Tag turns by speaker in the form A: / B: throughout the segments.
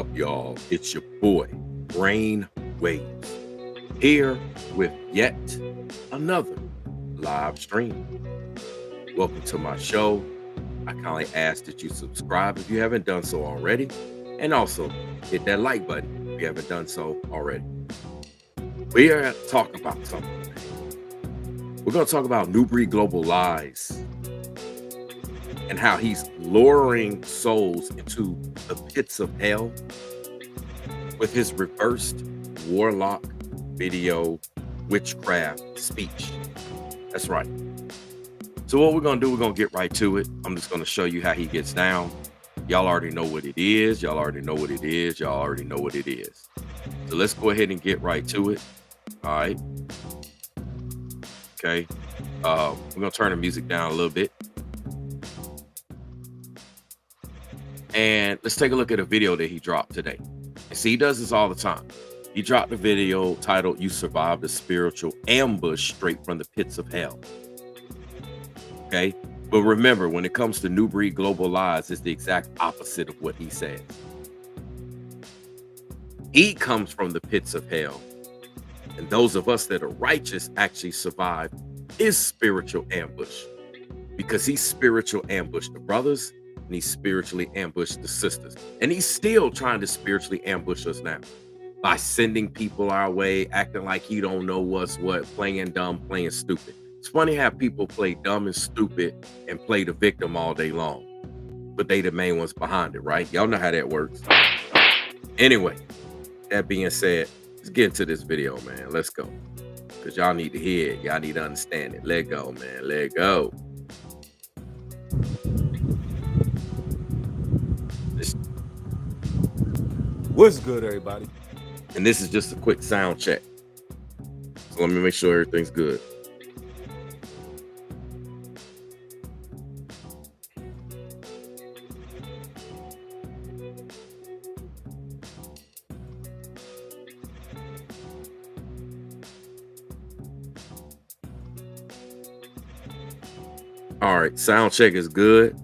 A: up, y'all? It's your boy, Brain Waves, here with yet another live stream. Welcome to my show. I kindly ask that you subscribe if you haven't done so already, and also hit that like button if you haven't done so already. We are talking about something. We're going to talk about Nubreed global lies and how he's luring souls into the pits of hell with his reversed Warlock video witchcraft speech. That's right. So what we're going to do, we're going to get right to it. I'm just going to show you how he gets down. Y'all already know what it is. Y'all already know what it is. Y'all already know what it is. So let's go ahead and get right to it. All right. Okay. We're going to turn the music down a little bit. And let's take a look at a video that he dropped today. And see, he does this all the time. He dropped a video titled, "You Survived a Spiritual Ambush Straight from the Pits of Hell." Okay. But remember, when it comes to Nubreed global lies, it's the exact opposite of what he said. He comes from the pits of hell. And those of us that are righteous actually survive his spiritual ambush, because he spiritual ambushed the brothers and he spiritually ambushed the sisters. And he's still trying to spiritually ambush us now by sending people our way, acting like he don't know what's what, playing dumb, playing stupid. It's funny how people play dumb and stupid and play the victim all day long, but they the main ones behind it, right? Y'all know how that works. Anyway, that being said, let's get into this video, man. Let's go. Because y'all need to hear it. Y'all need to understand it. Let go, man. Let go.
B: What's good, everybody?
A: And this is just a quick sound check. So let me make sure everything's good. All right, sound check is good.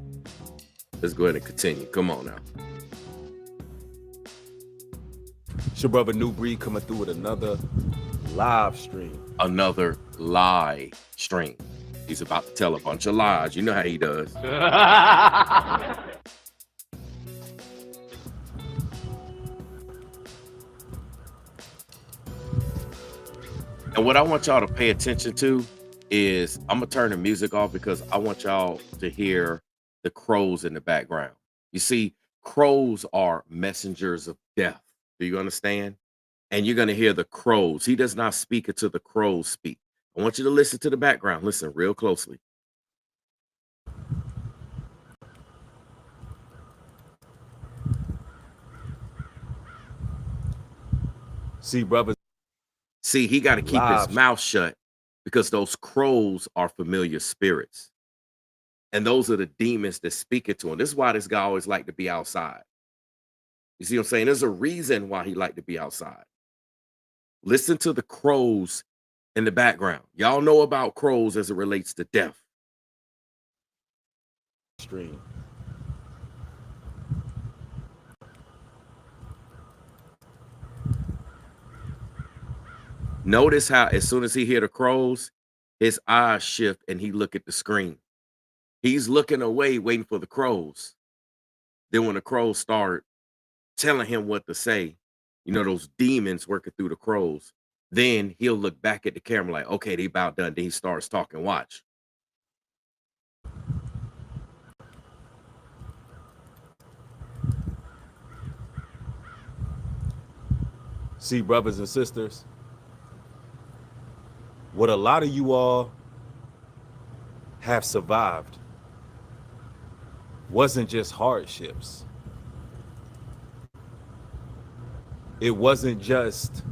A: Let's go ahead and continue. Come on now.
B: It's your brother Nubreed coming through with another live stream.
A: Another lie stream. He's about to tell a bunch of lies. You know how he does. And what I want y'all to pay attention to is, I'm going to turn the music off because I want y'all to hear the crows in the background. You see, crows are messengers of death. Do you understand? And you're going to hear the crows. He does not speak until the crows speak. I want you to listen to the background. Listen real closely.
B: See, brothers.
A: See, he got to keep his mouth shut because those crows are familiar spirits. And those are the demons that speak it to him. This is why this guy always liked to be outside. You see what I'm saying? There's a reason why he liked to be outside. Listen to the crows in the background. Y'all know about crows as it relates to death.
B: Stream.
A: Notice how as soon as he hear the crows, his eyes shift and he look at the screen. He's looking away, waiting for the crows. Then when the crows start telling him what to say, you know, those demons working through the crows, then he'll look back at the camera like, okay, they about done. Then he starts talking. Watch.
B: See, brothers and sisters, what a lot of you all have survived wasn't just hardships. It wasn't just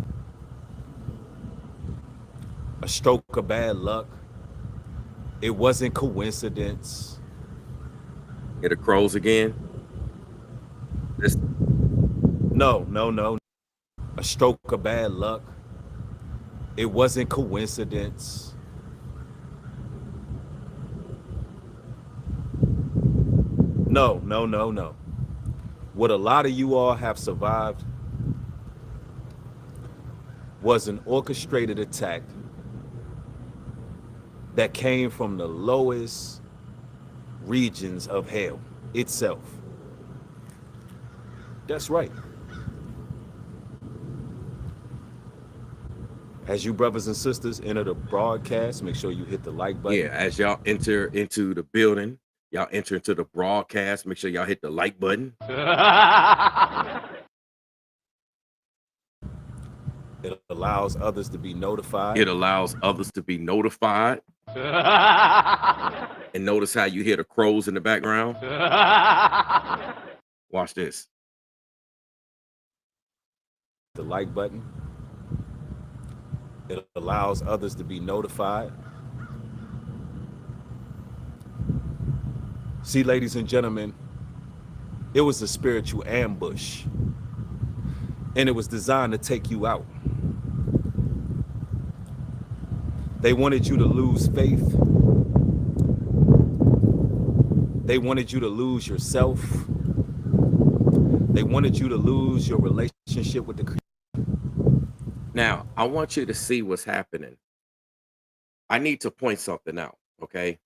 B: a stroke of bad luck. It wasn't coincidence.
A: Hear the crows again?
B: No. A stroke of bad luck. It wasn't coincidence. No. What a lot of you all have survived was an orchestrated attack that came from the lowest regions of hell itself. That's right. As you brothers and sisters enter the broadcast, make sure you hit the like button.
A: Yeah, as y'all enter into the building, y'all enter into the broadcast, make sure y'all hit the like button.
B: It allows others to be notified.
A: It allows others to be notified. And notice how you hear the crows in the background. Watch this.
B: The like button. It allows others to be notified. See, ladies and gentlemen, it was a spiritual ambush, and it was designed to take you out. They wanted you to lose faith. They wanted you to lose yourself. They wanted you to lose your relationship with the Creator.
A: Now, I want you to see what's happening. I need to point something out, okay?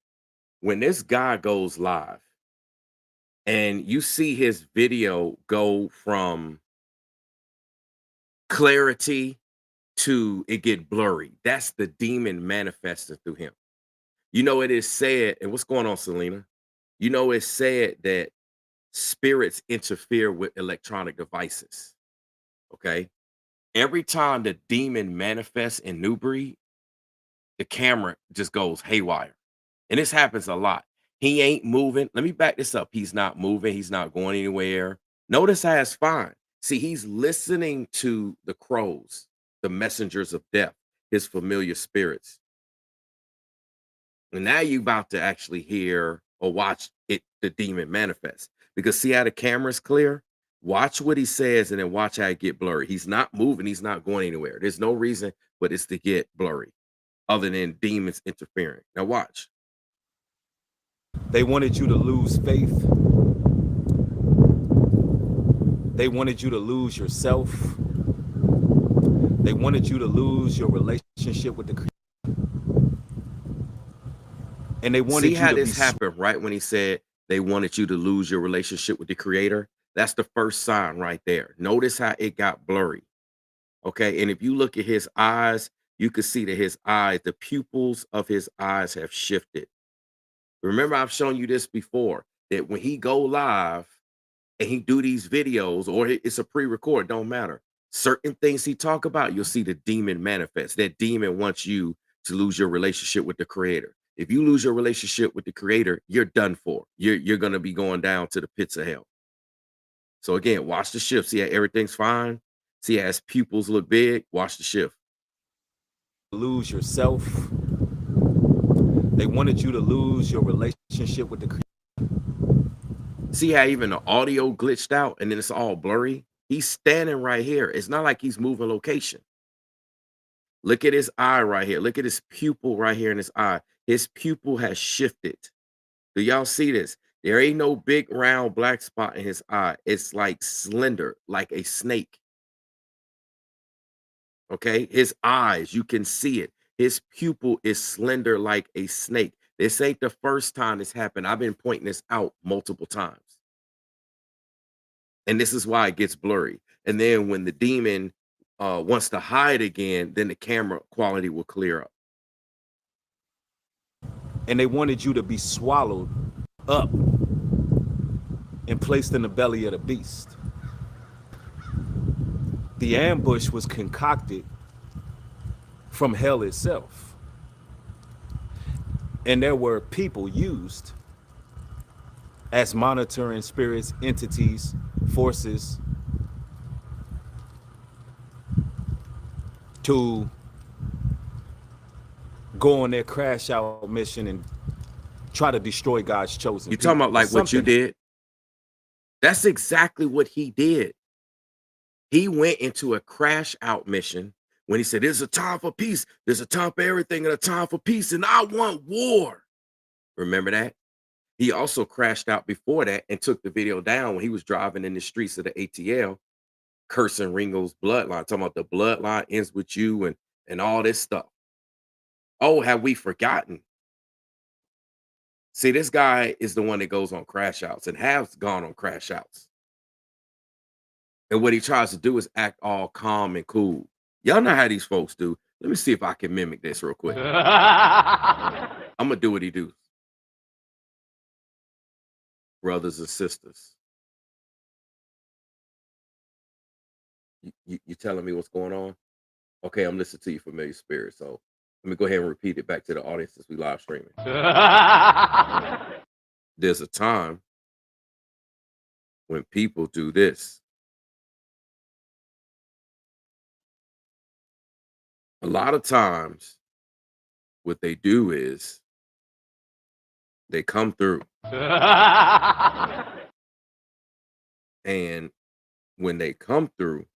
A: When this guy goes live and you see his video go from clarity to it get blurry, that's the demon manifesting through him. You know, it is said, and what's going on, Selena? You know, it's said that spirits interfere with electronic devices, okay? Every time the demon manifests in Nubreed, the camera just goes haywire. And this happens a lot. He ain't moving. Let me back this up. He's not moving. He's not going anywhere. Notice how it's fine. See, he's listening to the crows, the messengers of death, his familiar spirits. And now you're about to actually hear or watch it, the demon manifest. Because see how the camera's clear? Watch what he says and then watch how it get blurry. He's not moving. He's not going anywhere. There's no reason but it's to get blurry other than demons interfering. Now watch.
B: They wanted you to lose faith. They wanted you to lose yourself. They wanted you to lose your relationship with the Creator. And they wanted
A: See
B: you
A: how
B: to
A: this
B: be
A: happened right when he said they wanted you to lose your relationship with the Creator. That's the first sign right there. Notice how it got blurry. Okay. And if you look at his eyes, you can see that his eyes, the pupils of his eyes have shifted. Remember, I've shown you this before, that when he go live and he do these videos, or it's a pre-record, don't matter. Certain things he talk about, you'll see the demon manifest. That demon wants you to lose your relationship with the Creator. If you lose your relationship with the Creator, you're done for. You're going to be going down to the pits of hell. So again, watch the shift. See how everything's fine? See how his pupils look big? Watch the shift.
B: lose yourself. They wanted you to lose your relationship with the Creator.
A: See how even the audio glitched out and then it's all blurry? He's standing right here. It's not like he's moving location. Look at his eye right here. Look at his pupil right here in his eye. His pupil has shifted. Do y'all see this? There ain't no big round black spot in his eye. It's like slender, like a snake. Okay, his eyes, you can see it. His pupil is slender like a snake. This ain't the first time this happened. I've been pointing this out multiple times. And this is why it gets blurry. And then when the demon wants to hide again, then the camera quality will clear up.
B: And they wanted you to be swallowed up and placed in the belly of the beast. The ambush was concocted from hell itself. And there were people used as monitoring spirits, entities, forces to go on their crash out mission and try to destroy God's chosen.
A: You talking about like what you did? That's exactly what he did. He went into a crash out mission when he said, there's a time for peace. There's a time for everything and a time for peace. And I want war. Remember that? He also crashed out before that and took the video down when he was driving in the streets of the ATL, cursing Ringo's bloodline, talking about the bloodline ends with you and all this stuff. Oh, have we forgotten? See, this guy is the one that goes on crash outs and has gone on crash outs. And what he tries to do is act all calm and cool. Y'all know how these folks do. Let me see if I can mimic this real quick. I'm gonna do what he do, brothers and sisters. You telling me what's going on? Okay, I'm listening to you, familiar spirit. So let me go ahead and repeat it back to the audience as we live streaming. There's a time when people do this. A lot of times, what they do is they come through, and when they come through,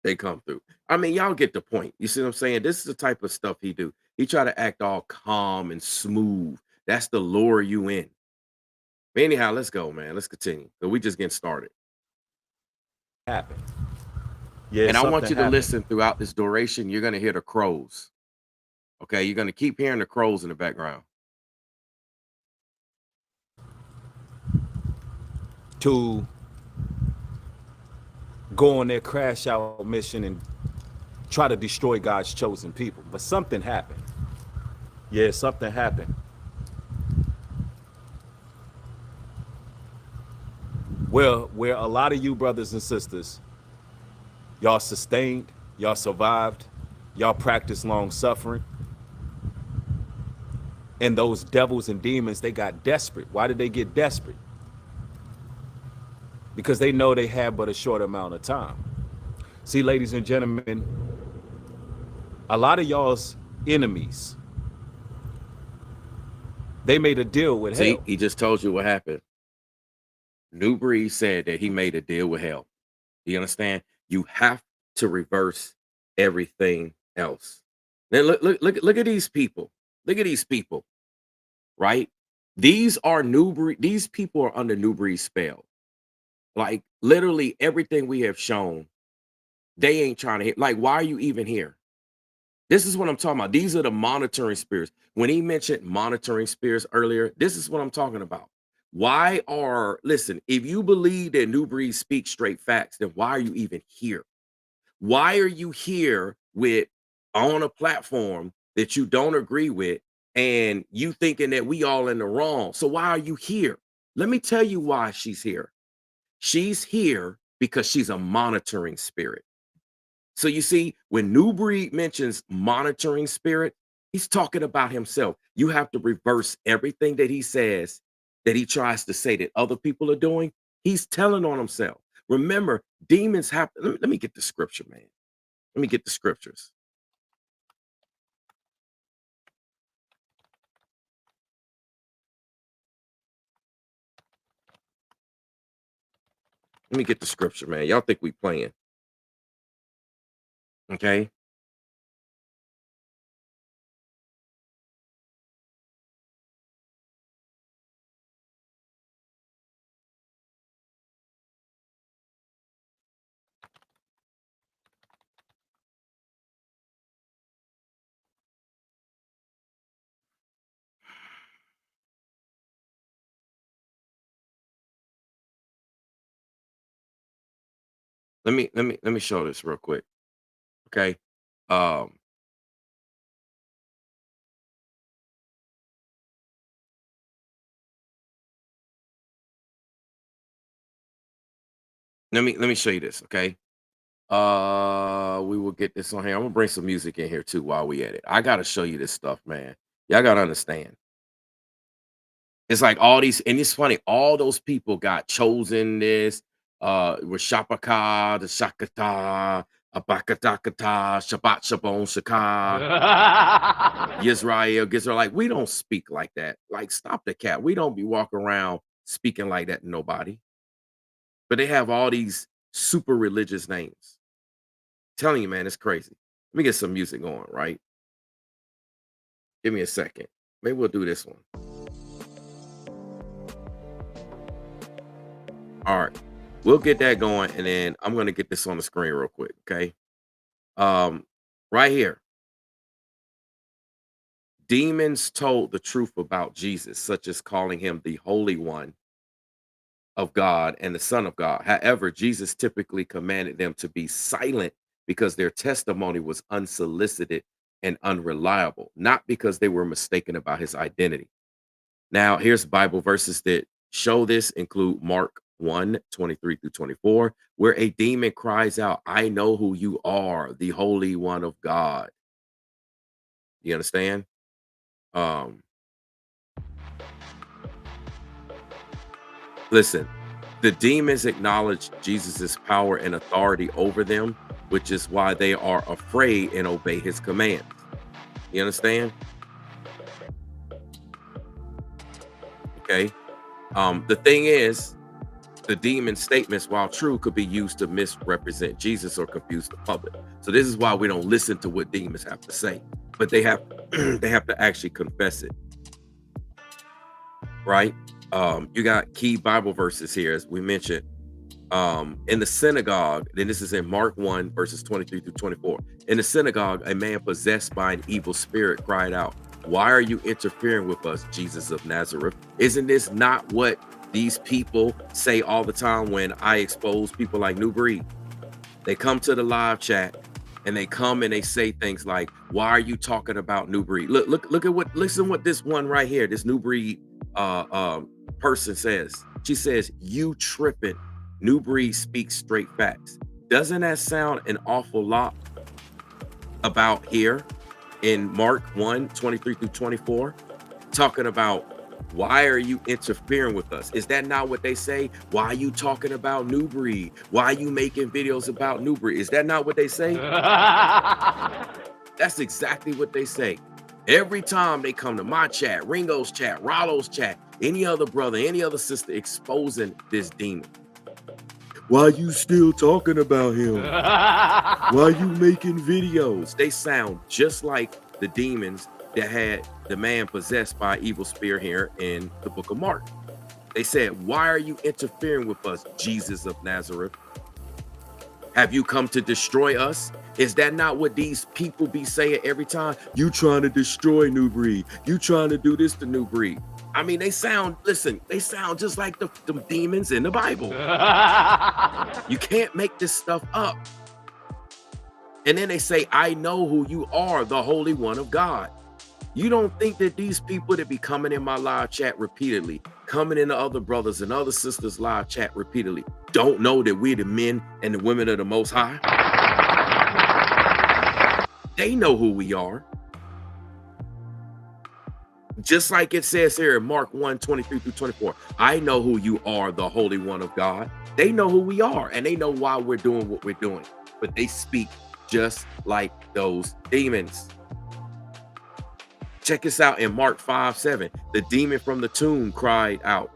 A: they come through. I mean, y'all get the point. You see what I'm saying? This is the type of stuff he do. He try to act all calm and smooth. That's to lure you in. But anyhow, let's go, man. Let's continue. So we just getting started.
B: Happened. Yeah,
A: And I want you to
B: happened.
A: listen throughout this duration. You're going to hear the crows. Okay, you're going to keep hearing the crows in the background.
B: To go on their crash out mission and try to destroy God's chosen people. But something happened. Yeah, something happened. Well, where a lot of you brothers and sisters, y'all sustained, y'all survived, y'all practiced long suffering. And those devils and demons, they got desperate. Why did they get desperate? Because they know they have but a short amount of time. See, ladies and gentlemen, a lot of y'all's enemies, they made a deal with
A: See,
B: hell.
A: he just told you what happened. Nubreed said that he made a deal with hell. You understand? You have to reverse everything else. Then look at these people. Look at these people, right? These are Nubreed. These people are under Nubreed's spell. Like literally everything we have shown, they ain't trying to hit. Like, why are you even here? This is what I'm talking about. These are the monitoring spirits. When he mentioned monitoring spirits earlier, this is what I'm talking about. Listen, if you believe that Nubreed speaks straight facts, then why are you even here? Why are you here with on a platform that you don't agree with and you thinking that we all in the wrong? So why are you here? Let me tell you why she's here. She's here because she's a monitoring spirit. So you see, when Nubreed mentions monitoring spirit, he's talking about himself. You have to reverse everything that he says, that he tries to say that other people are doing. He's telling on himself. Remember, demons have. Let me get the scripture, man. Let me get the scriptures. Let me get the scripture, man. Y'all think we playing? Okay. Let me show this real quick. Okay. Um, let me show you this, okay? We will get this on here. I'm gonna bring some music in here too while we at it. I gotta show you this stuff, man. Y'all gotta understand. It's like all these, and it's funny, all those people got chosen this, with Shapaka, the Shakata, Abakatakata, Shabbat Shabon Shaka, Yisrael, Gizrael. Like, we don't speak like that. Like, stop the cat. We don't be walking around speaking like that to nobody. But they have all these super religious names. Telling you, man, it's crazy. Let me get some music going, right? Give me a second. Maybe we'll do this one. All right. We'll get that going, and then I'm gonna get this on the screen real quick. Okay. Um, right here. Demons told the truth about Jesus, such as calling him the Holy One of God and the Son of God. However, Jesus typically commanded them to be silent because their testimony was unsolicited and unreliable, not because they were mistaken about his identity. Now, here's Bible verses that show this include Mark 1:23 through 24, where a demon cries out, I know who you are, the Holy One of God. You understand? Um, Listen, the demons acknowledge Jesus's power and authority over them, which is why they are afraid and obey his commands. You understand? Okay. The thing is, the demon statements, while true, could be used to misrepresent Jesus or confuse the public. So this is why we don't listen to what demons have to say, but they have they have to actually confess it, right? You got key Bible verses here, as we mentioned. In the synagogue, then this is in Mark 1, verses 23 through 24. In the synagogue, a man possessed by an evil spirit cried out, why are you interfering with us, Jesus of Nazareth? Isn't this not what these people say all the time when I expose people like Nubreed? They come to the live chat and they come and they say things like, why are you talking about Nubreed? Look at what, listen what this one right here, this Nubreed person says. She says, you tripping. Nubreed speaks straight facts. Doesn't that sound an awful lot about here in Mark 1:23 through 24, talking about why are you interfering with us? Is that not what they say? Why are you talking about Nubreed? Why are you making videos about Nubreed? Is that not what they say? That's exactly what they say. Every time they come to my chat, Ringo's chat, Rollo's chat, any other brother, any other sister exposing this demon. Why you still talking about him? Why you making videos? They sound just like the demons that had the man possessed by evil spirit here in the book of Mark. They said, why are you interfering with us, Jesus of Nazareth? Have you come to destroy us? Is that not what these people be saying every time? You trying to destroy Nubreed. You trying to do this to Nubreed. I mean, they sound, listen, they sound just like the demons in the Bible. You can't make this stuff up. And then they say, I know who you are, the Holy One of God. You don't think that these people that be coming in my live chat repeatedly, coming into other brothers and other sisters live chat repeatedly, don't know that we're the men and the women of the Most High? They know who we are. Just like it says here in Mark 1:23 through 24, I know who you are, the Holy One of God. They know who we are, and they know why we're doing what we're doing. But they speak just like those demons. Check this out in Mark 5:7. The demon from the tomb cried out,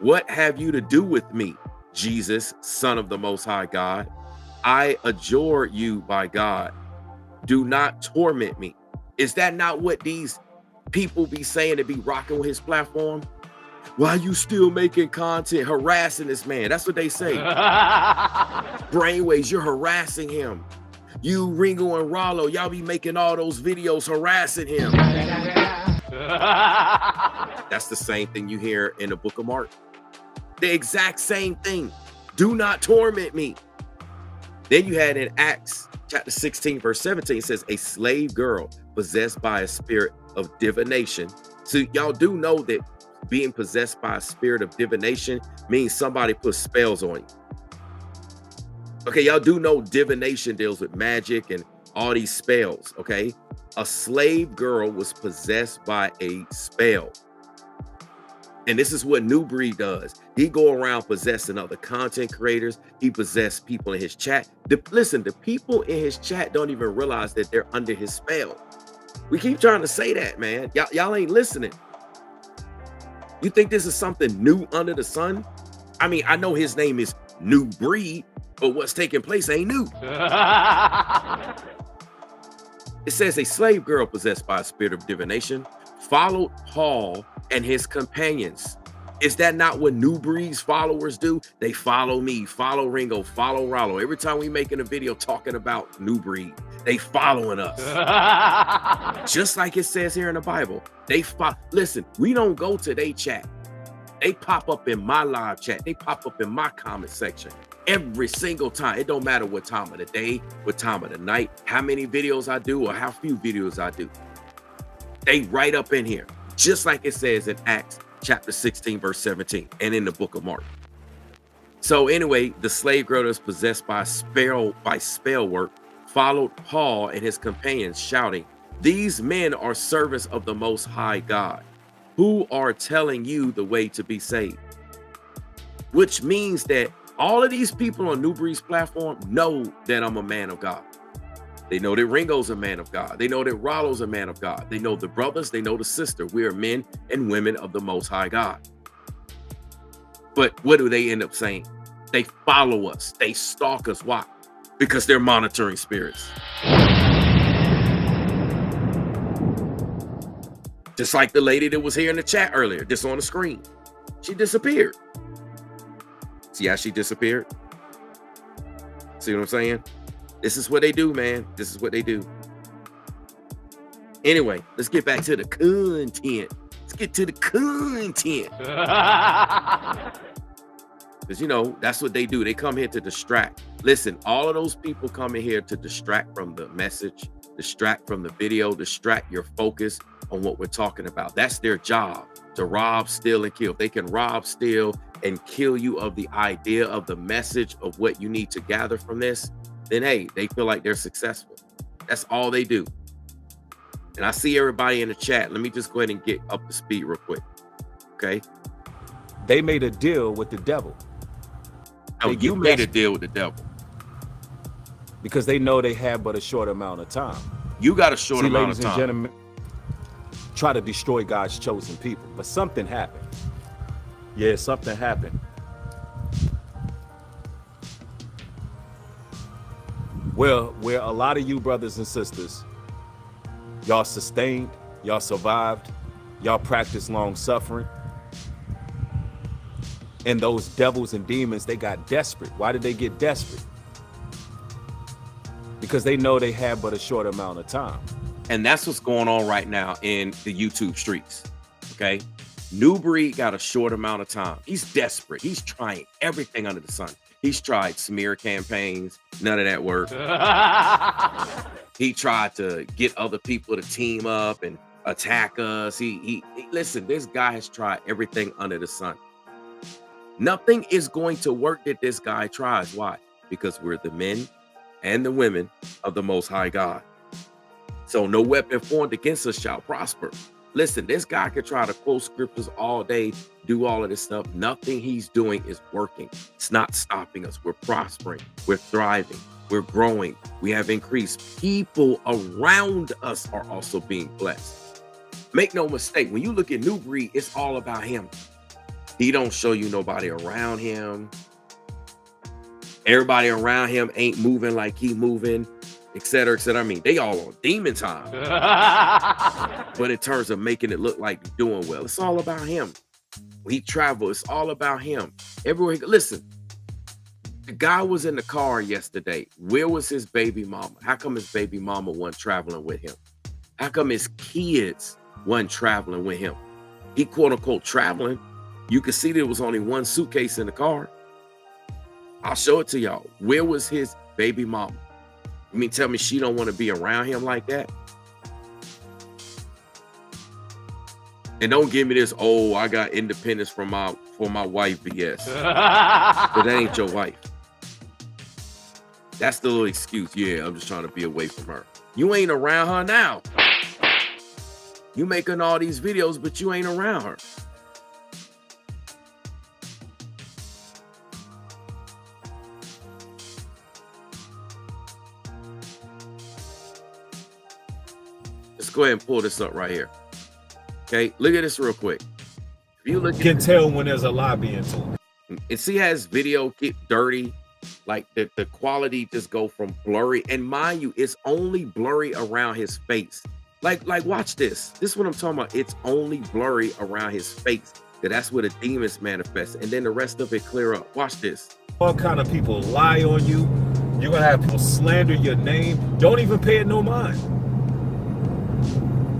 A: what have you to do with me, Jesus, Son of the Most High God? I adjure you by God. Do not torment me. Is that not what these people be saying to be rocking with his platform? Why you still making content harassing this man? That's what they say. Brainwaves, you're harassing him. You, Ringo and Rollo, y'all be making all those videos harassing him. That's the same thing you hear in the book of Mark. The exact same thing. Do not torment me. Then you had in Acts chapter 16, verse 17, it says, a slave girl possessed by a spirit of divination. So y'all do know that being possessed by a spirit of divination means somebody puts spells on you. Okay, y'all do know divination deals with magic and all these spells, okay? A slave girl was possessed by a spell. And this is what Nubreed does. He go around possessing other content creators. He possessed people in his chat. Listen, the people in his chat don't even realize that they're under his spell. We keep trying to say that, man. Y'all ain't listening. You think this is something new under the sun? I mean, I know his name is new breed, but what's taking place ain't new. It says a slave girl possessed by a spirit of divination followed Paul and his companions. Is that not what Nubreed's followers do? They follow me, follow Ringo, follow Rollo. Every time we making a video talking about Nubreed, they following us. Just like it says here in the Bible. Listen, we don't go to their chat. They pop up in my live chat. They pop up in my comment section every single time. It don't matter what time of the day, what time of the night, how many videos I do or how few videos I do. They right up in here, just like it says in Acts chapter 16, verse 17, and in the book of Mark. So anyway, the slave girl that's possessed by spell work followed Paul and his companions, shouting, "These men are servants of the Most High God, who are telling you the way to be saved." Which means that all of these people on Nubreed's platform know that I'm a man of God. They know that Ringo's a man of God. They know that Rollo's a man of God. They know the brothers, they know the sister. We are men and women of the Most High God. But what do they end up saying? They follow us. They stalk us. Why? Because they're monitoring spirits. Just like the lady that was here in the chat earlier, just on the screen. She disappeared. See how she disappeared? See what I'm saying? This is what they do, man. This is what they do. Anyway, let's get back to the content. Let's get to the content. Because, you know, that's what they do. They come here to distract. Listen, all of those people come in here to distract from the message, distract from the video, distract your focus on what we're talking about. That's their job, to rob, steal, and kill. If they can rob, steal, and kill you of the idea of the message of what you need to gather from this, then hey, they feel like they're successful. That's all they do. And I see everybody in the chat. Let me just go ahead and get up to speed real quick. Okay.
B: They made a deal with the devil.
A: No, you made a deal with the devil.
B: Because they know they have but a short amount of time.
A: You got a short amount of time.
B: Ladies and gentlemen, try to destroy God's chosen people. But something happened. Yeah, something happened. Well, where a lot of you brothers and sisters, y'all sustained, y'all survived, y'all practiced long suffering. And those devils and demons, they got desperate. Why did they get desperate? Because they know they have but a short amount of time.
A: And that's what's going on right now in the YouTube streets. Okay. Nubreed got a short amount of time. He's desperate. He's trying everything under the sun. He's tried smear campaigns. None of that worked. He tried to get other people to team up and attack us. Listen, this guy has tried everything under the sun. Nothing is going to work that this guy tries. Why? Because we're the men and the women of the Most High God. So no weapon formed against us shall prosper. Listen, this guy could try to quote scriptures all day, do all of this stuff. Nothing he's doing is working. It's not stopping us. We're prospering. We're thriving. We're growing. We have increased. People around us are also being blessed. Make no mistake, when you look at Nubreed, it's all about him. He don't show you nobody around him. Everybody around him ain't moving like he moving, et cetera, et cetera. I mean, they all on demon time. But in terms of making it look like you're doing well, it's all about him. When he travels, it's all about him. Everywhere he goes. Listen, the guy was in the car yesterday. Where was his baby mama? How come his baby mama wasn't traveling with him? How come his kids wasn't traveling with him? He quote unquote traveling. You could see there was only one suitcase in the car. I'll show it to y'all. Where was his baby mama? You mean tell me she don't want to be around him like that? And don't give me this, oh, I got independence for my wife BS. But that ain't your wife. That's the little excuse. Yeah, I'm just trying to be away from her. You ain't around her now. You making all these videos, but you ain't around her. Let's go ahead and pull this up right here. Okay, look at this real quick. If you look,
B: you can tell when there's a lie being told.
A: And see how his video get dirty? Like the quality just go from blurry. And mind you, it's only blurry around his face. Like watch this. This is what I'm talking about. It's only blurry around his face. That's where the demons manifest. And then the rest of it clear up. Watch this.
B: All kind of people lie on you. You're gonna have people slander your name. Don't even pay it no mind.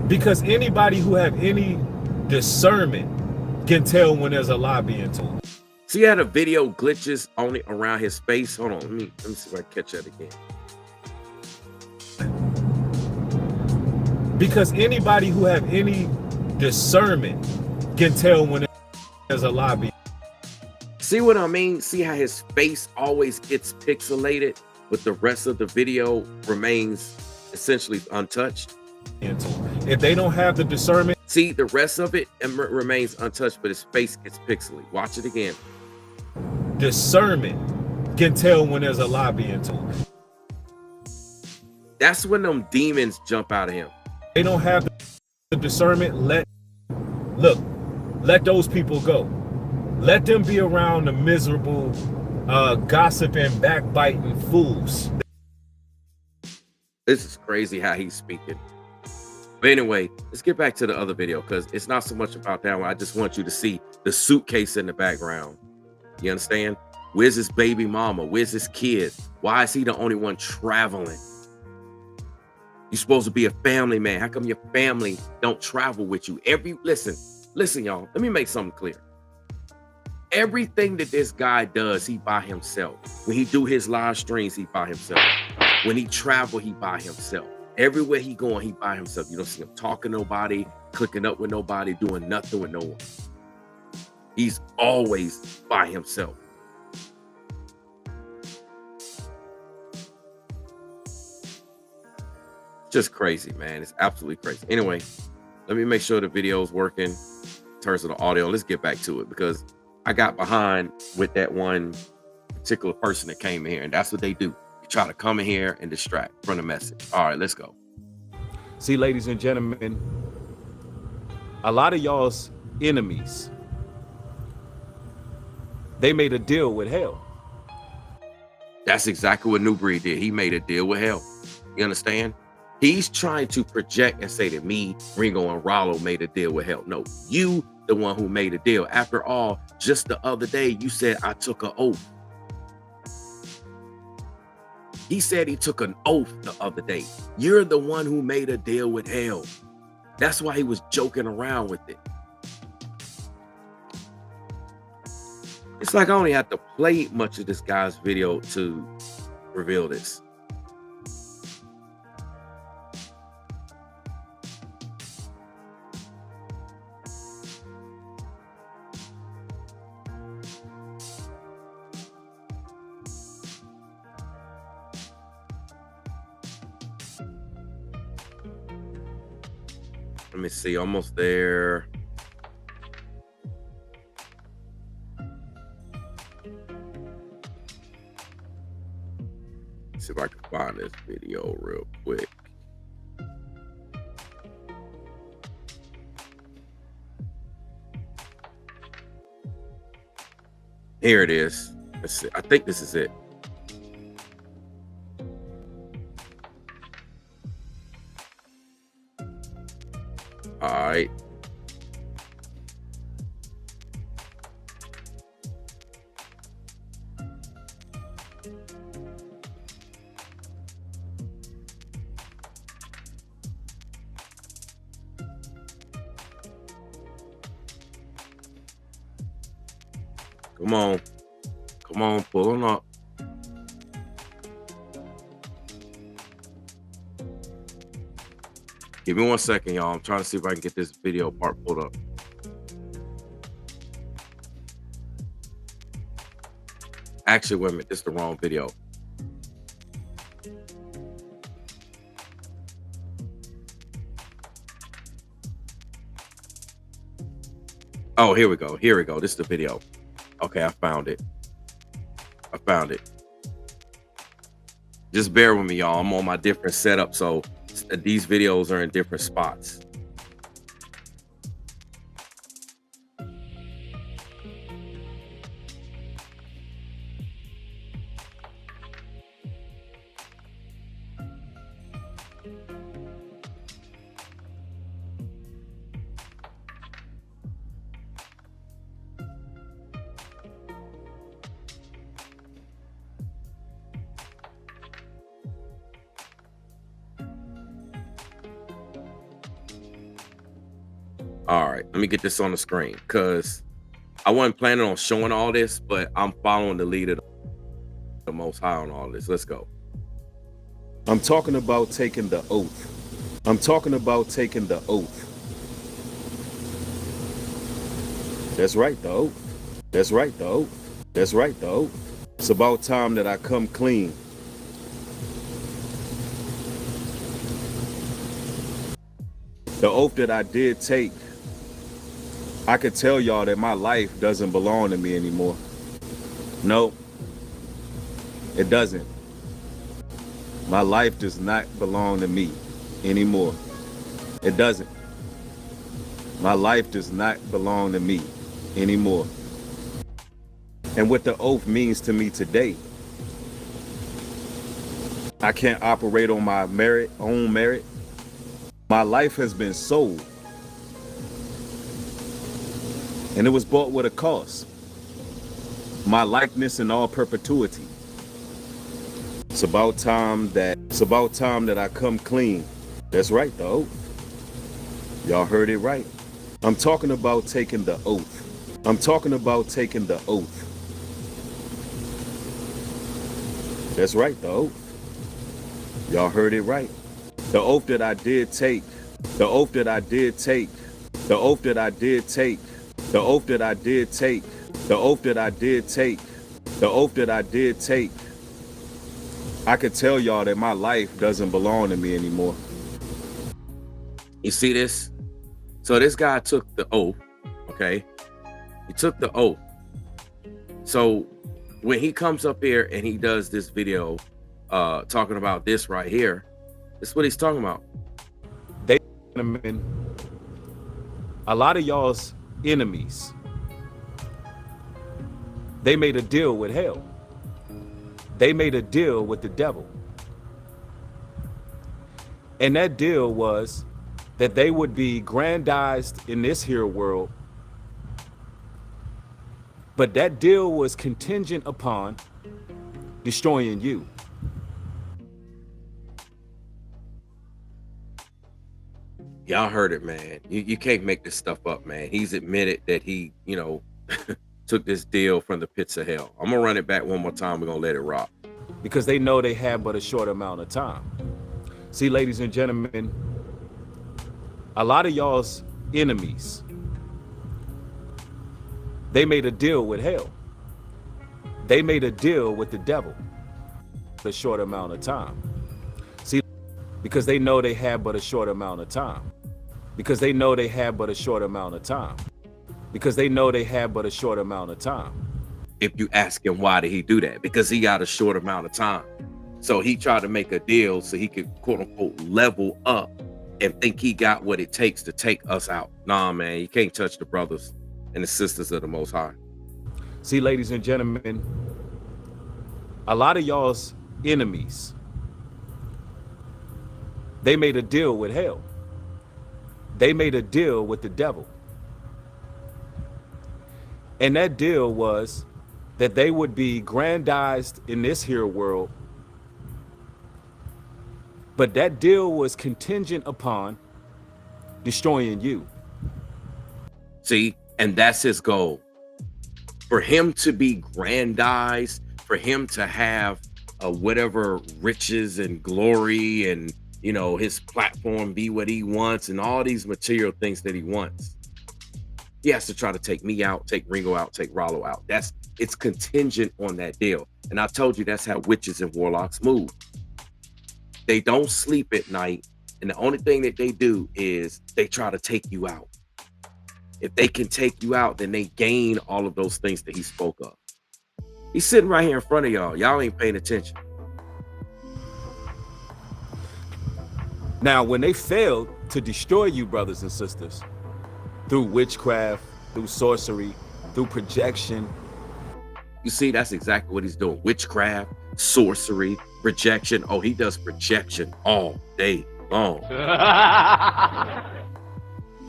B: Because anybody who have any discernment can tell when there's a lie being told.
A: See how the video glitches only around his face? Hold on, let me see if I can catch that again.
B: Because anybody who have any discernment can tell when there's a lie being.
A: See what I mean? See how his face always gets pixelated, but the rest of the video remains essentially untouched?
B: If they don't have the discernment.
A: See, the rest of it remains untouched, but his face gets pixelated. Watch it again.
B: Discernment can tell when there's a lie being told.
A: That's when them demons jump out of him.
B: They don't have the discernment. Let those people go. Let them be around the miserable, gossiping, backbiting fools.
A: This is crazy how he's speaking. But anyway, let's get back to the other video because it's not so much about that one. I just want you to see the suitcase in the background. You understand? Where's his baby mama? Where's his kid? Why is he the only one traveling? You're supposed to be a family man. How come your family don't travel with you? Listen, y'all. Let me make something clear. Everything that this guy does, he by himself. When he do his live streams, he by himself. When he travel, he by himself. Everywhere he going, he by himself. You don't see him talking to nobody, clicking up with nobody, doing nothing with no one. He's always by himself. Just crazy, man. It's absolutely crazy. Anyway, let me make sure the video is working in terms of the audio. Let's get back to it because I got behind with that one particular person that came in here, and that's what they do. They try to come in here and distract from the message. All right, let's go.
B: See, ladies and gentlemen, a lot of y'all's enemies, they made a deal with hell.
A: That's exactly what Nubreed did. He made a deal with hell. You understand? He's trying to project and say that me, Ringo, and Rollo made a deal with hell. No, you the one who made a deal. After all, just the other day, you said I took an oath. He said he took an oath the other day. You're the one who made a deal with hell. That's why he was joking around with it. It's like I only have to play much of this guy's video to reveal this. Let me see, almost there. See if I can find this video real quick. Here it is. Let's see. I think this is it. All right. Come on. Come on, pull on up. Give me 1 second, y'all. I'm trying to see if I can get this video part pulled up. Actually, wait a minute. This is the wrong video. Oh, here we go. Here we go. This is the video. Okay, I found it. I found it. Just bear with me, y'all. I'm on my different setup, so these videos are in different spots. All right, let me get this on the screen because I wasn't planning on showing all this, but I'm following the lead of the Most High on all this. Let's go.
B: I'm talking about taking the oath. I'm talking about taking the oath. That's right, the oath. That's right, the oath. That's right, the oath. It's about time that I come clean. The oath that I did take, I could tell y'all that my life doesn't belong to me anymore. No, it doesn't. My life does not belong to me anymore. It doesn't. My life does not belong to me anymore. And what the oath means to me today, I can't operate on my own merit. My life has been sold. And it was bought with a cost. My likeness in all perpetuity. It's about time that I come clean. That's right, the oath. Y'all heard it right. I'm talking about taking the oath. I'm talking about taking the oath. That's right, the oath. Y'all heard it right. The oath that I did take. The oath that I did take. The oath that I did take. The oath that I did take. The oath that I did take. The oath that I did take. I could tell y'all that my life doesn't belong to me anymore.
A: You see this? So this guy took the oath, okay? He took the oath. So when he comes up here and he does this video talking about this right here, this is what he's talking about.
B: A lot of y'all's enemies, they made a deal with hell. They made a deal with the devil. And that deal was that they would be grandized in this here world. But that deal was contingent upon destroying you.
A: Y'all heard it, man. You can't make this stuff up, man. He's admitted that he, took this deal from the pits of hell. I'm gonna run it back one more time. We're gonna let it rock.
B: Because they know they have but a short amount of time. See, ladies and gentlemen, a lot of y'all's enemies, they made a deal with hell. They made a deal with the devil for a short amount of time. See, because they know they have but a short amount of time. Because they know they have but a short amount of time. Because they know they have but a short amount of time.
A: If you ask him why did he do that, because he got a short amount of time. So he tried to make a deal so he could quote unquote level up and think he got what it takes to take us out. Nah, man, you can't touch the brothers and the sisters of the Most High.
B: See, ladies and gentlemen, a lot of y'all's enemies, they made a deal with hell. They made a deal with the devil. And that deal was that they would be grandized in this here world. But that deal was contingent upon destroying you.
A: See, and that's his goal. For him to be grandized, for him to have whatever riches and glory and, his platform be what he wants and all these material things that he wants. He has to try to take me out, take Ringo out, take Rollo out. It's contingent on that deal. And I told you that's how witches and warlocks move. They don't sleep at night. And the only thing that they do is they try to take you out. If they can take you out, then they gain all of those things that he spoke of. He's sitting right here in front of y'all. Y'all ain't paying attention.
B: Now, when they failed to destroy you, brothers and sisters, through witchcraft, through sorcery, through projection.
A: You see, that's exactly what he's doing. Witchcraft, sorcery, projection. Oh, he does projection all day long.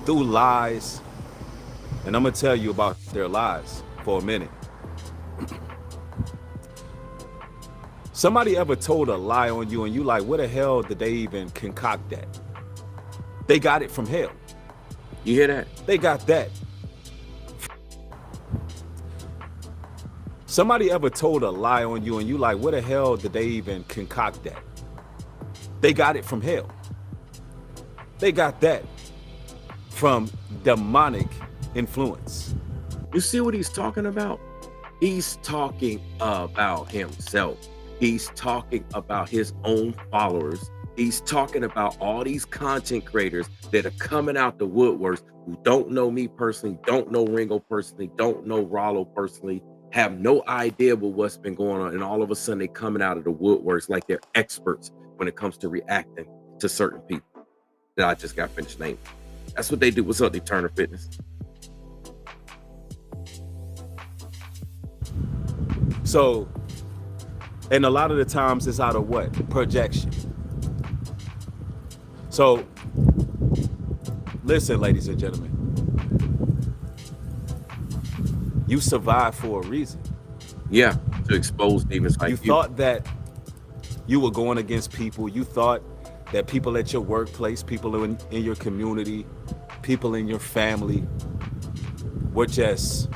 B: Through lies. And I'm going to tell you about their lies for a minute. Somebody ever told a lie on you and you like, where the hell did they even concoct that? They got it from hell.
A: You hear that?
B: They got that. Somebody ever told a lie on you and you like, where the hell did they even concoct that? They got it from hell. They got that from demonic influence.
A: You see what he's talking about? He's talking about himself. He's talking about his own followers. He's talking about all these content creators that are coming out the woodworks who don't know me personally, don't know Ringo personally, don't know Rollo personally, have no idea what what's been going on. And all of a sudden they coming out of the woodworks like they're experts when it comes to reacting to certain people that I just got finished naming. That's what they do. What's up, they Turner Fitness?
B: So, and a lot of the times it's out of what? Projection. So, listen, ladies and gentlemen, you survived for a reason.
A: Yeah, to expose demons like
B: You thought that you were going against people. You thought that people at your workplace, people in your community, people in your family were just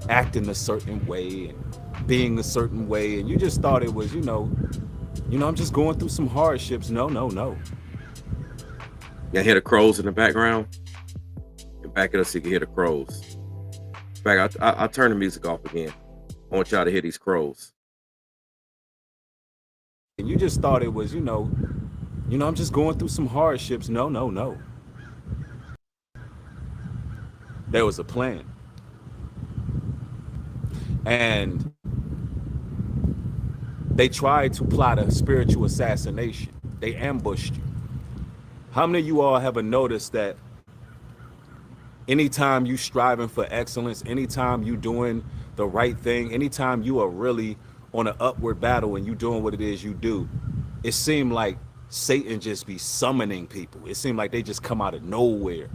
B: acting a certain way and being a certain way. And you just thought it was, I'm just going through some hardships. No.
A: You hear the crows in the background? And back it up so you can hear the crows. In fact, I'll turn the music off again. I want y'all to hear these crows.
B: And you just thought it was, I'm just going through some hardships. No. There was a plan. And they tried to plot a spiritual assassination. They ambushed you. How many of you all have noticed that anytime you striving for excellence, anytime you doing the right thing, anytime you are really on an upward battle and you doing what it is you do, it seemed like Satan just be summoning people. It seemed like they just come out of nowhere.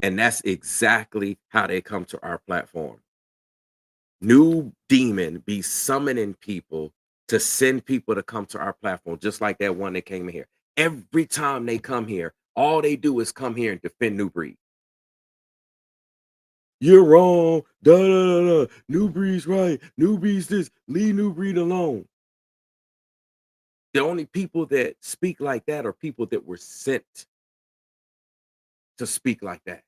A: And that's exactly how they come to our platform. New demon be summoning people to send people to come to our platform, just like that one that came in here. Every time they come here, all they do is come here and defend Nubreed. You're wrong. Da da da da. Nubreed's right. Nubreed's this. Leave Nubreed alone. The only people that speak like that are people that were sent to speak like that.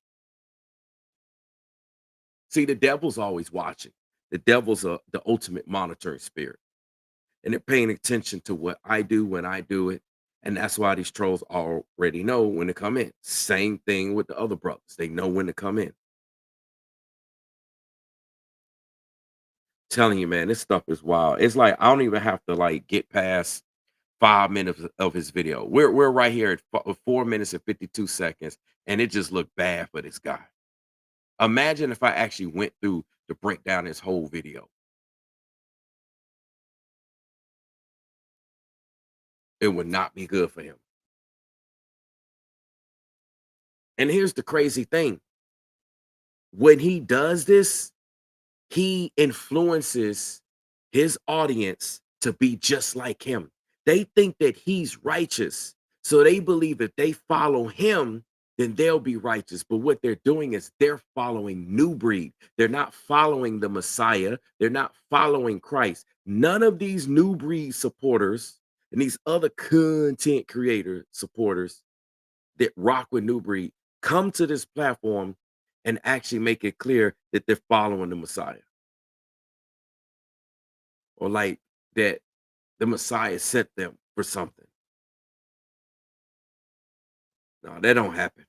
A: See, the devil's always watching. The devil's the ultimate monitoring spirit. And they're paying attention to what I do when I do it. And that's why these trolls already know when to come in. Same thing with the other brothers. They know when to come in. Telling you, man, this stuff is wild. It's like I don't even have to like get past 5 minutes of his video. We're right here at 4 minutes and 52 seconds, and it just looked bad for this guy. Imagine if I actually went through to break down his whole video. It would not be good for him. And here's the crazy thing. When he does this, he influences his audience to be just like him. They think that he's righteous. So they believe if they follow him, then they'll be righteous. But what they're doing is they're following Nubreed. They're not following the Messiah. They're not following Christ. None of these Nubreed supporters and these other content creator supporters that rock with Nubreed come to this platform and actually make it clear that they're following the Messiah. Or like that the Messiah sent them for something. No, that don't happen.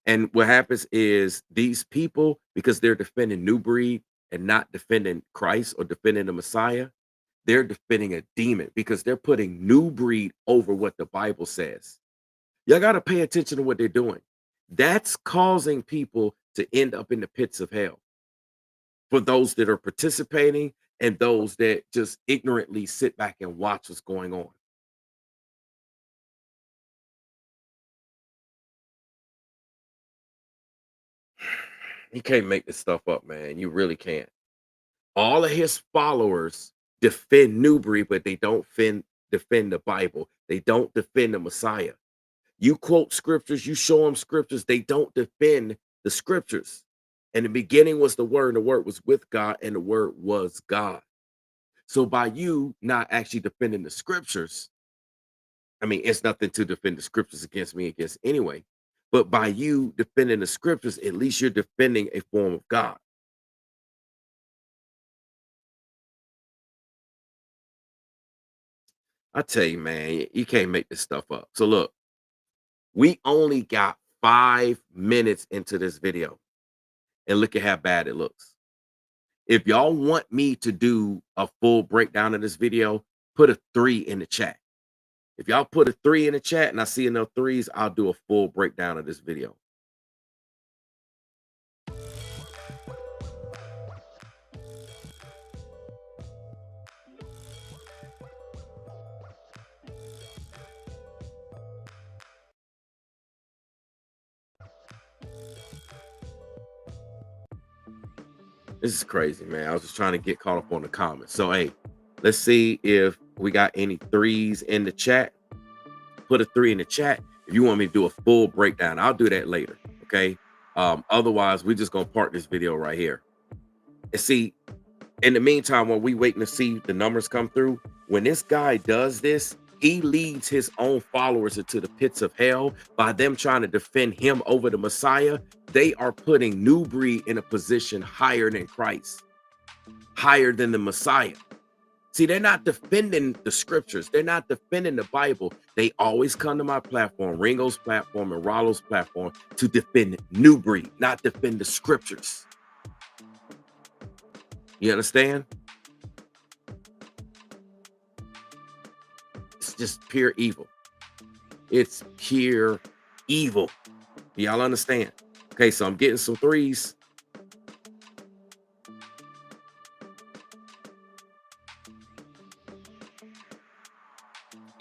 A: And what happens is these people, because they're defending Nubreed and not defending Christ or defending the Messiah, they're defending a demon because they're putting Nubreed over what the Bible says. Y'all got to pay attention to what they're doing. That's causing people to end up in the pits of hell. For those that are participating and those that just ignorantly sit back and watch what's going on. You can't make this stuff up, man. You really can't. All of his followers defend Newbury, but they don't defend the Bible. They don't defend the Messiah. You quote scriptures, you show them scriptures, they don't defend the scriptures. In the beginning was the word, and the word was with God, and the word was God. So by you not actually defending the scriptures, I mean, it's nothing to defend the scriptures against me against anyway. But by you defending the scriptures, at least you're defending a form of God. I tell you, man, you can't make this stuff up. So look, we only got 5 minutes into this video, and look at how bad it looks. If y'all want me to do a full breakdown of this video, put a 3 in the chat. If y'all put a 3 in the chat and I see enough threes, I'll do a full breakdown of this video. This is crazy, man. I was just trying to get caught up on the comments. So, hey, let's see if we got any threes in the chat. Put a 3 in the chat if you want me to do a full breakdown. I'll do that later. Okay. Otherwise, we're just gonna park this video right here. And see, in the meantime, while we waiting to see the numbers come through, when this guy does this, he leads his own followers into the pits of hell by them trying to defend him over the Messiah. They are putting Nubreed in a position higher than Christ, higher than the Messiah. See, they're not defending the scriptures. They're not defending the Bible. They always come to my platform, Ringo's platform and Rollo's platform, to defend Nubreed, not defend the scriptures. You understand? It's just pure evil. It's pure evil. Y'all understand? Okay, so I'm getting some threes.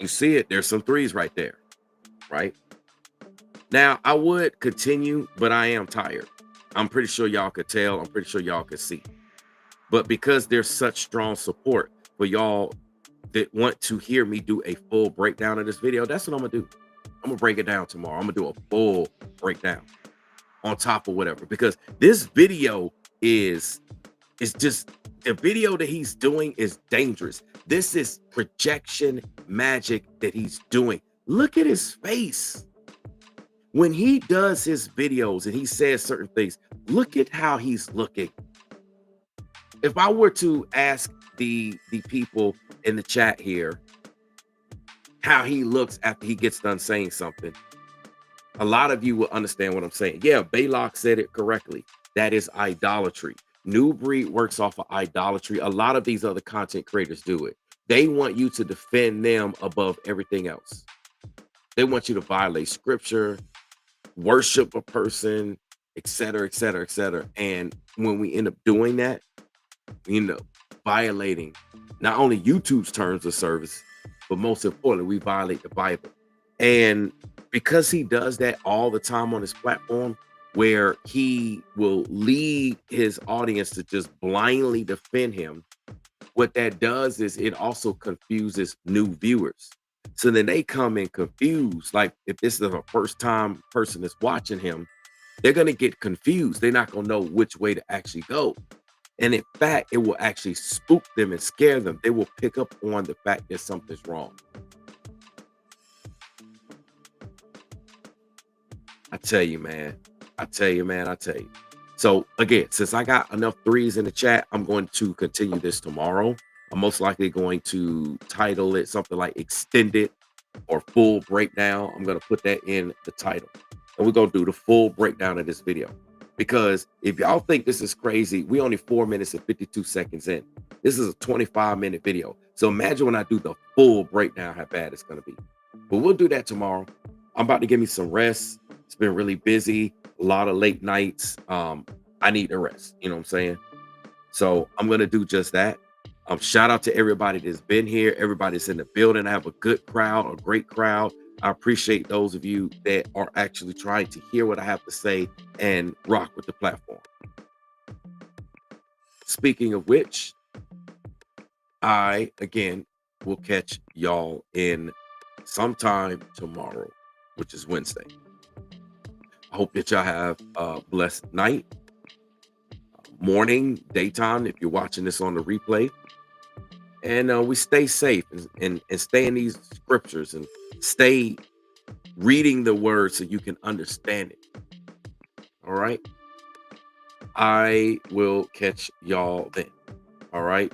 A: You see it, there's some threes right there, right? Now, I would continue, but I am tired. I'm pretty sure y'all could tell. I'm pretty sure y'all could see. But because there's such strong support for y'all that want to hear me do a full breakdown of this video, that's what I'm gonna do. I'm gonna break it down tomorrow. I'm gonna do a full breakdown on top of whatever, because this video is just, the video that he's doing is dangerous. This is projection magic that he's doing. Look at his face when he does his videos and he says certain things. Look at how he's looking. If I were to ask the people in the chat here how he looks after he gets done saying something, a lot of you will understand what I'm saying. Yeah, Baylock said it correctly. That is idolatry. Nubreed works off of idolatry. A lot of these other content creators do it. They want you to defend them above everything else. They want you to violate scripture, worship a person, etc., etc., etc. And when we end up doing that, you know, violating not only YouTube's terms of service, but most importantly, we violate the Bible. And because he does that all the time on his platform, where he will lead his audience to just blindly defend him, what that does is it also confuses new viewers. So then they come in confused. Like if this is a first time person that's watching him, they're going to get confused. They're not going to know which way to actually go. And in fact, it will actually spook them and scare them. They will pick up on the fact that something's wrong. I tell you, man. I tell you, man. I tell you. So again, since I got enough threes in the chat, I'm going to continue this tomorrow. I'm most likely going to title it something like extended or full breakdown. I'm going to put that in the title. And we're going to do the full breakdown of this video. Because if y'all think this is crazy, we only 4 minutes and 52 seconds in. This is a 25-minute video. So imagine when I do the full breakdown, how bad it's going to be. But we'll do that tomorrow. I'm about to give me some rest. It's been really busy, a lot of late nights. I need to rest, you know what I'm saying? So I'm going to do just that. Shout out to everybody that's been here, everybody that's in the building. I have a good crowd, a great crowd. I appreciate those of you that are actually trying to hear what I have to say and rock with the platform. Speaking of which, I, again, will catch y'all in sometime tomorrow. which is Wednesday. I hope that y'all have a blessed night, morning, daytime, if you're watching this on the replay. And we stay safe and stay in these scriptures and stay reading the word so you can understand it. All right. I will catch y'all then. All right.